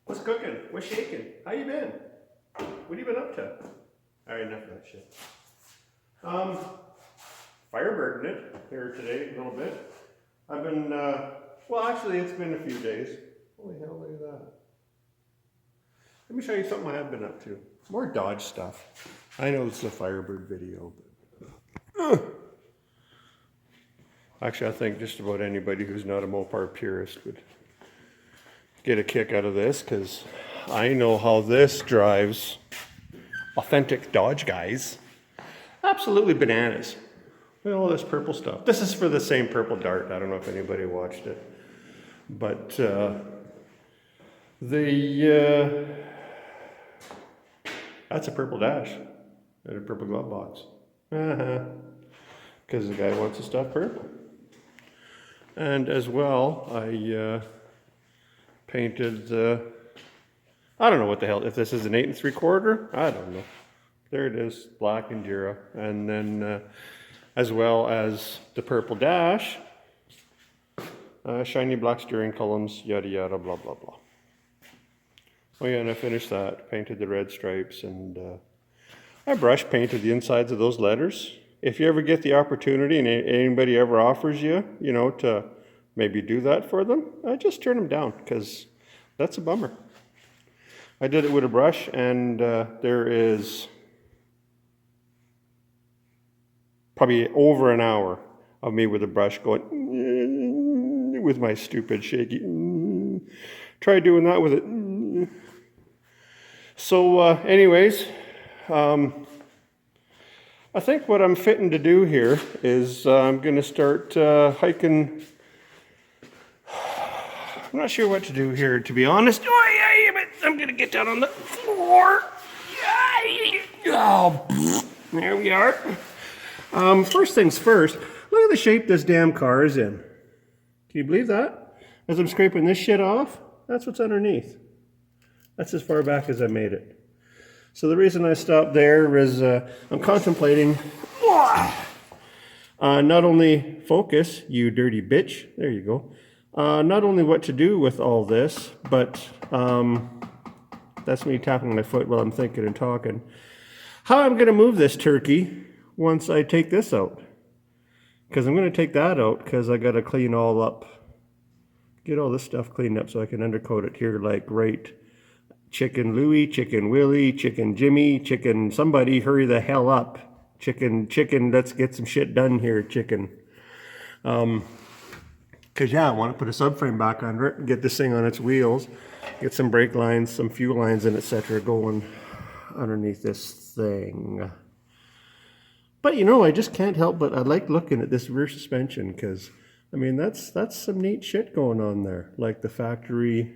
What's cooking? What's shaking? How you been? What have you been up to? Alright, enough of that shit. Firebird in it here today a little bit. I've been, well actually it's been a few days. Holy hell, look at that. Let me show you something I have been up to. More Dodge stuff. I know it's a Firebird video, but... Actually, I think just about anybody who's not a Mopar purist would get a kick out of this, because I know how this drives authentic Dodge guys. Absolutely bananas. Look at all this purple stuff. This is for the same purple Dart. I don't know if anybody watched it. But that's a purple dash and a purple glove box. Because the guy wants the stuff purple. And as well, I painted I don't know what the hell, if this is an 8 3/4, I don't know. There it is, black and Jira. And then as well as the purple dash, shiny black steering columns, yada yada, blah blah blah. Oh yeah, and I finished that, painted the red stripes, and I brush painted the insides of those letters. If you ever get the opportunity and anybody ever offers you, you know, to maybe do that for them, just turn them down, because that's a bummer. I did it with a brush, and there is probably over an hour of me with a brush going with my stupid shaky. Try doing that with it. So anyways, I think what I'm fitting to do here is I'm going to start hiking. I'm not sure what to do here, to be honest. Oh, yeah, but I'm going to get down on the floor. Oh, there we are. First things first, look at the shape this damn car is in. Can you believe that? As I'm scraping this shit off, that's what's underneath. That's as far back as I made it. So the reason I stopped there is I'm contemplating not only focus, you dirty bitch, there you go, not only what to do with all this, but that's me tapping my foot while I'm thinking and talking, how I'm going to move this turkey once I take this out. Because I'm going to take that out because I got to clean all up, get all this stuff cleaned up so I can undercoat it here like right. Chicken Louie, Chicken Willie, Chicken Jimmy, Chicken somebody, hurry the hell up. Chicken, let's get some shit done here, chicken. Because yeah, I want to put a subframe back under it and get this thing on its wheels, get some brake lines, some fuel lines, and etc. going underneath this thing. But you know, I just can't help but I like looking at this rear suspension, because I mean that's some neat shit going on there. Like the factory,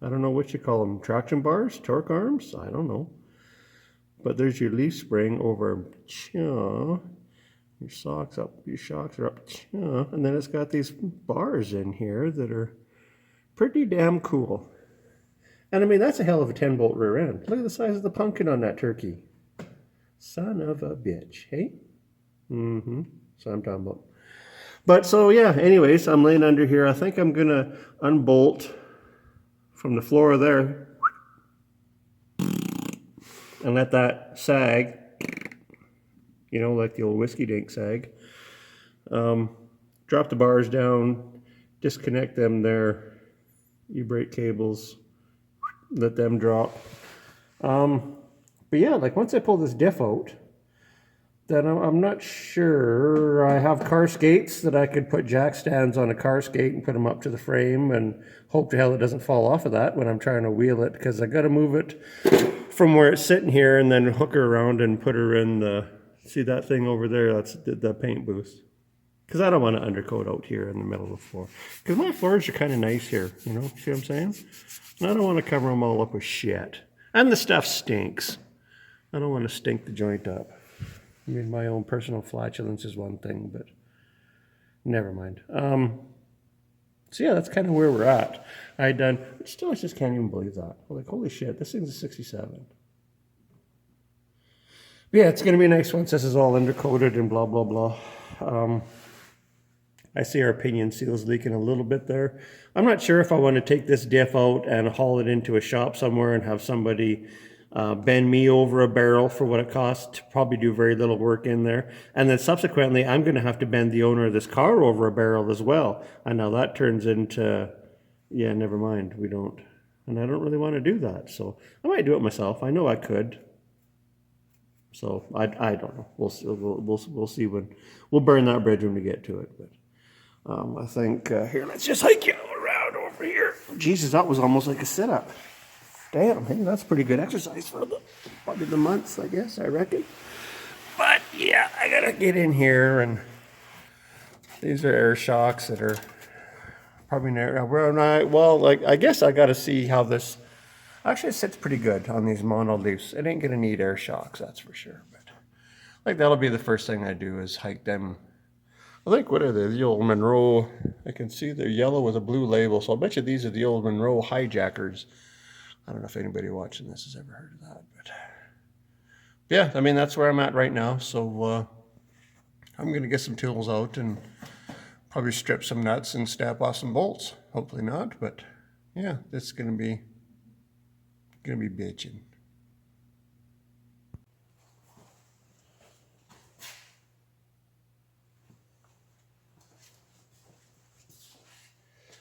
I don't know what you call them, traction bars, torque arms, I don't know. But there's your leaf spring over, your shocks are up, and then it's got these bars in here that are pretty damn cool. And I mean, that's a hell of a 10-bolt rear end. Look at the size of the pumpkin on that turkey. Son of a bitch, hey? So I'm talking about. But so yeah, anyways, I'm laying under here. I think I'm gonna unbolt from the floor there and let that sag, you know, like the old whiskey dink sag. Drop the bars down, disconnect them there, e-brake cables, let them drop. But yeah, like once I pull this diff out, then I'm not sure. I have car skates that I could put jack stands on a car skate and put them up to the frame and hope to hell it doesn't fall off of that when I'm trying to wheel it, because I got to move it from where it's sitting here and then hook her around and put her in the, see that thing over there, that's the paint booth. Because I don't want to undercoat out here in the middle of the floor. Because my floors are kind of nice here, you know, see what I'm saying? And I don't want to cover them all up with shit. And the stuff stinks. I don't want to stink the joint up. I mean, my own personal flatulence is one thing, but never mind. So yeah, that's kind of where we're at. I just can't even believe that. Like, holy shit, this thing's a 67. But yeah, it's going to be nice once this is all undercoated and blah, blah, blah. I see our pinion seal's leaking a little bit there. I'm not sure if I want to take this diff out and haul it into a shop somewhere and have somebody bend me over a barrel for what it costs to probably do very little work in there. And then subsequently, I'm going to have to bend the owner of this car over a barrel as well. And now that turns into, yeah, never mind, we don't. And I don't really want to do that. So I might do it myself. I know I could. So I don't know. We'll see when we'll burn that bridge when we get to it. But I think here, let's just hike you around over here. Jesus, that was almost like a sit-up. Damn, hey, that's pretty good exercise for probably the months, I guess, I reckon. But yeah, I gotta get in here, and these are air shocks that are probably well, like I guess I gotta see how this. Actually, it sits pretty good on these mono leaves. It ain't gonna need air shocks, that's for sure. But like that'll be the first thing I do is hike them. I think, what are they? The old Monroe. I can see they're yellow with a blue label, so I'll bet you these are the old Monroe hijackers. I don't know if anybody watching this has ever heard of that, but yeah, I mean, that's where I'm at right now. So I'm gonna get some tools out and probably strip some nuts and snap off some bolts. Hopefully not, but yeah, it's gonna be bitching.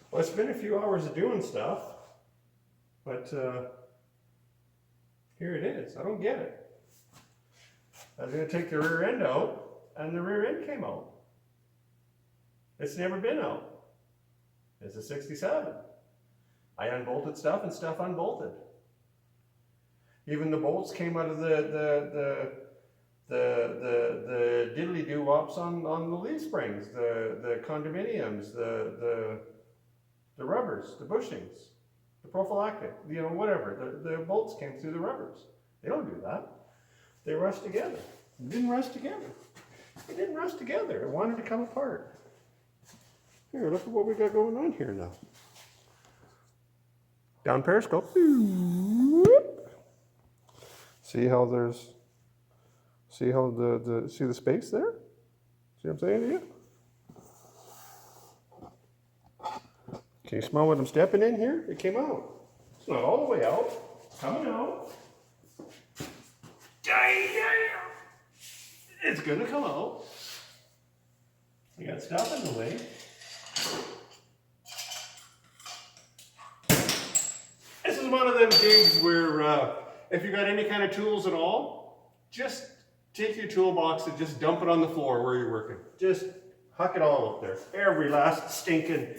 Well, it's been a few hours of doing stuff, but here it is. I don't get it. I was going to take the rear end out, and the rear end came out. It's never been out. It's a 67. I unbolted stuff, and stuff unbolted. Even the bolts came out of the diddly-doo-wops on the leaf springs, the condominiums, the rubbers, the bushings, the prophylactic, you know, whatever. The bolts came through the rubbers. They don't do that. They rush together. It didn't rush together. It didn't rush together. It wanted to come apart. Here, look at what we got going on here now. Down periscope. See how there's, see how see the space there? See what I'm saying to you? Can you smell what I'm stepping in here? It came out. It's not all the way out. It's coming out. It's gonna come out. You got stuff in the way. This is one of them gigs where if you got any kind of tools at all, just take your toolbox and just dump it on the floor where you're working. Just huck it all up there. Every last stinking,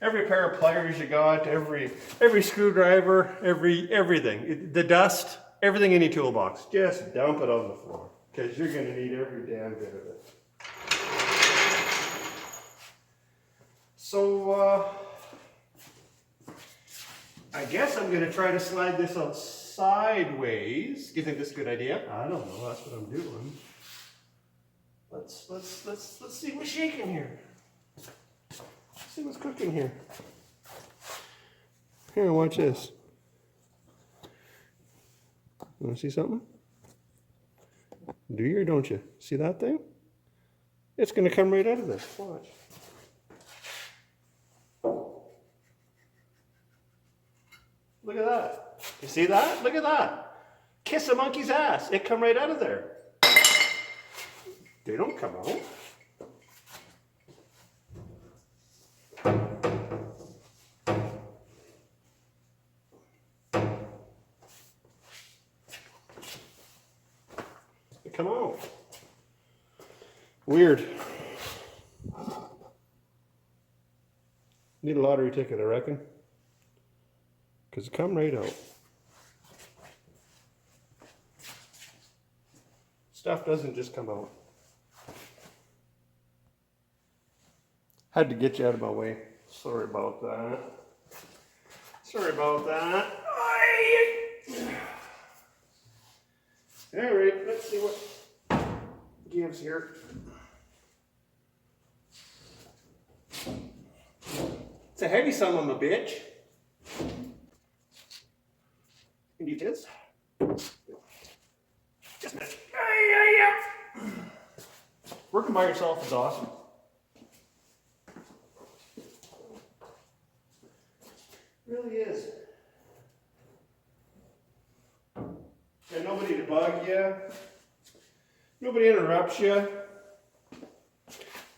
every pair of pliers you got, every screwdriver, everything. The dust, everything in your toolbox. Just dump it on the floor, because you're going to need every damn bit of it. So, I guess I'm going to try to slide this out sideways. Do you think this is a good idea? I don't know. That's what I'm doing. Let's see what's shaking here. Let's see what's cooking here. Here, watch this. You want to see something? Do you or don't you? See that thing? It's going to come right out of this. Watch. Look at that. You see that? Look at that. Kiss a monkey's ass. It come right out of there. They don't come out. They come out. Weird. Need a lottery ticket, I reckon. Because it come right out. Stuff doesn't just come out. Had to get you out of my way. Sorry about that. Sorry about that. All right, let's see what gives here. It's a heavy son of a bitch. And you just a minute. Working by yourself is awesome. really is. And nobody to bug you. Nobody interrupts you.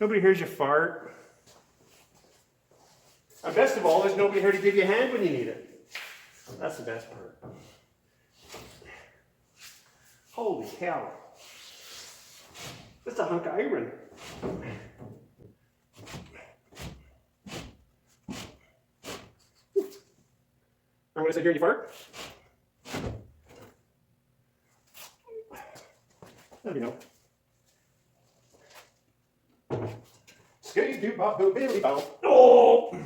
Nobody hears you fart. And best of all, there's nobody here to give you a hand when you need it. That's the best part. Holy cow. That's a hunk of iron. I'm gonna sit here and you fart. Let me know. Skitty doo bop boo billy bow. Oh!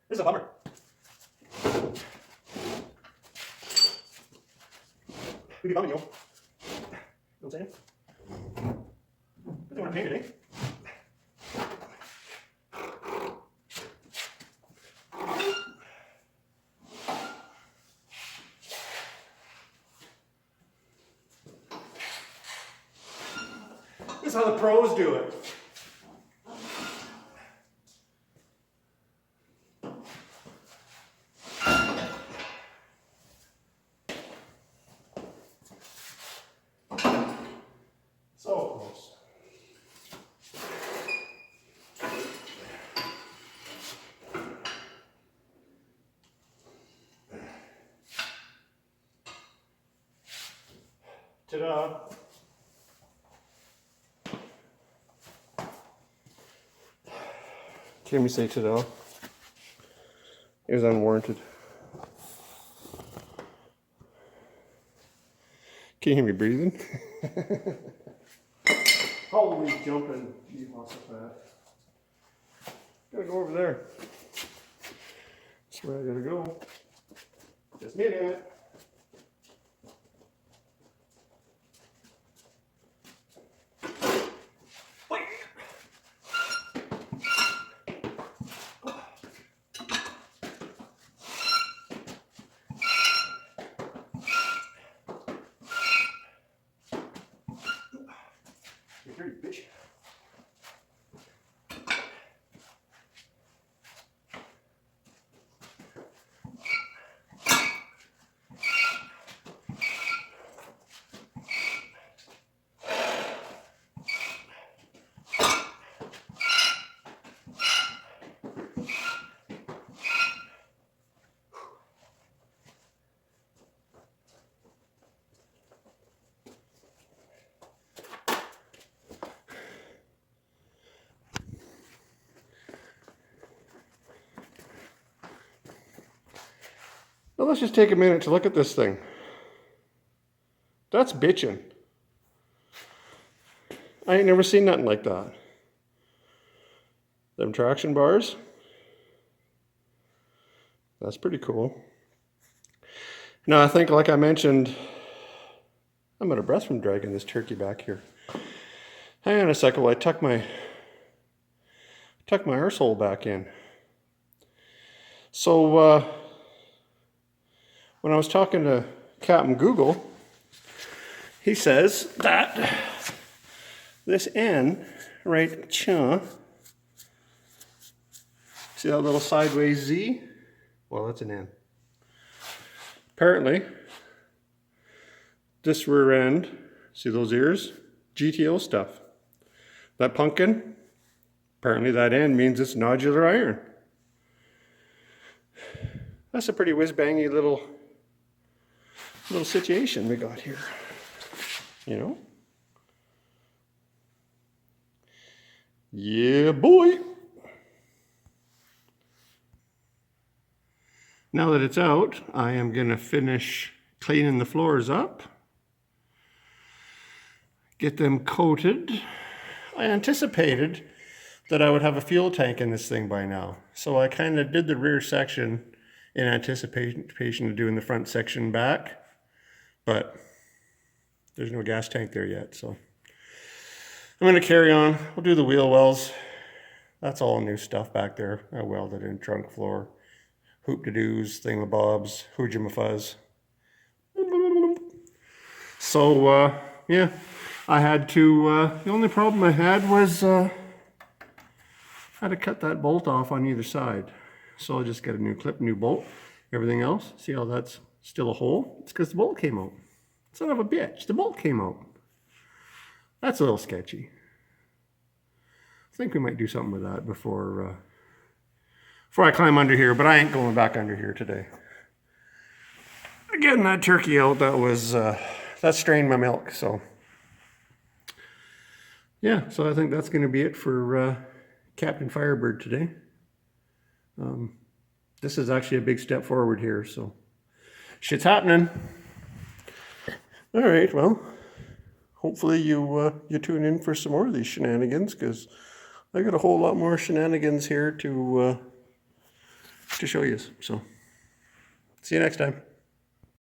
This is a bummer. We be bumming, yo. You know what I'm saying? But they want to paint it, eh? This is how the pros do it. So close. Ta-da. Can we say ta-da? It was unwarranted. Can you hear me breathing? Holy jumping Jehoshaphat. Gotta go over there. That's where I gotta go. Just a minute. You dirty bitch. Now let's just take a minute to look at this thing. That's bitchin'. I ain't never seen nothing like that. Them traction bars. That's pretty cool. Now I think, like I mentioned, I'm out of breath from dragging this turkey back here. Hang on a second while I tuck my arsehole back in. So when I was talking to Captain Google, he says that this N right here, see that little sideways Z? Well, that's an N. Apparently, this rear end, see those ears? GTO stuff. That pumpkin, apparently that N means it's nodular iron. That's a pretty whiz-bangy little situation we got here, you know? Yeah, boy. Now that it's out, I am gonna finish cleaning the floors up, get them coated. I anticipated that I would have a fuel tank in this thing by now, so I kind of did the rear section in anticipation of doing the front section back. But there's no gas tank there yet, so I'm going to carry on. We'll do the wheel wells. That's all new stuff back there. I welded in trunk floor, hoop-de-doos, thingamabobs, hoojamafuzz. So, yeah, I had to, the only problem I had was I had to cut that bolt off on either side. So I'll just get a new clip, new bolt. Everything else, see how that's still a hole? It's because the bolt came out. Son of a bitch, the bolt came out. That's a little sketchy. I think we might do something with that before I climb under here, but I ain't going back under here today. Getting that turkey out, that strained my milk, so. Yeah, so I think that's going to be it for Captain Firebird today. This is actually a big step forward here, so shit's happening. All right, well, hopefully you tune in for some more of these shenanigans, because I got a whole lot more shenanigans here to show you. So, see you next time.